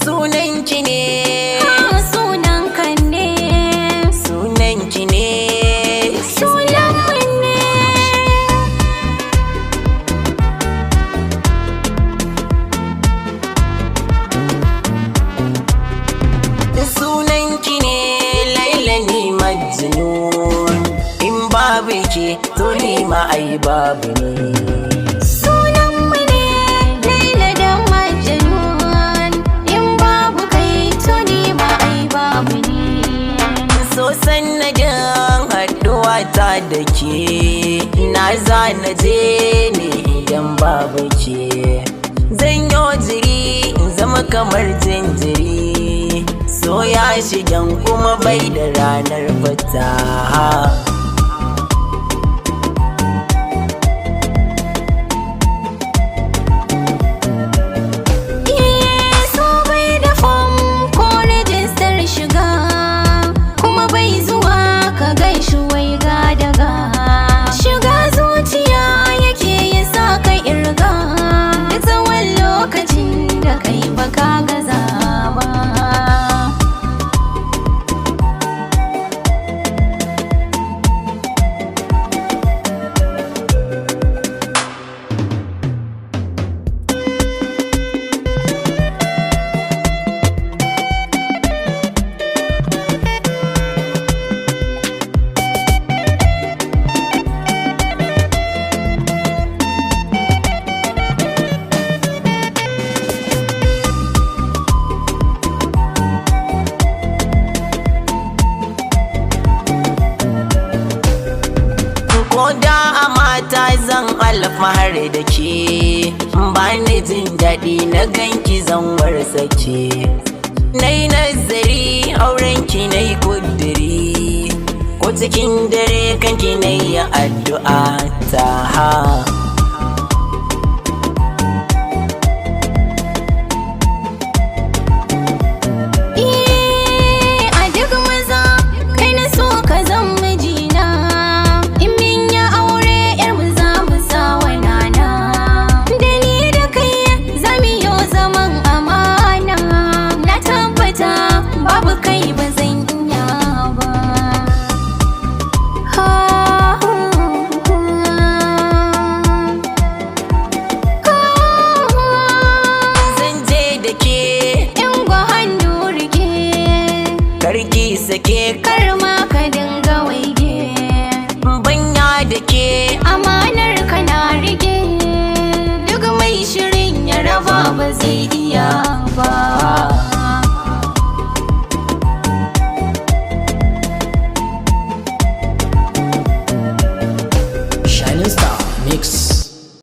sunanki ne, sunanka ne, sunanki ne, sunanmu ne. sunanki ne Laila ni Majnun, in babu ke to ni ma ai babu ne. Sunanmu ne Laila da Majnun, in babu kai to ni ma ai babu ne. So sanadin haɗuwa ta da ke, na zana je ne idan babu ke. Zan yi jiri in zama kamar jinjiri, so ya shigan kuma bai da ranar fita. So bai da fom ko rijistar shiga, kuma bai zuwa ka gaishi wai ga daga. Shiga zuciya yake ya sa ka irga, da tsawon lokacin da kai baka gaza ba. Ko da a mata zan alfahari da ke, ba ni jin daɗi na ganki zan warsake. Nai nazari aurenki na yi ƙudiri, ko cikin dare kanki na yi addu'a ta ha. A duk maza kai na so ka zan mijina, in min ya aure yar mu za mu sa wa nana. Da ni da kai za mu yi zaman amana, na tabbata babu kai ba zan iya ba. Zan je da ke, In gwa hannu rike, karki sake, kar ma ka dinga waige. banya da ke. Amanar ka na rike, duk mai shirin ya raba ba zai iya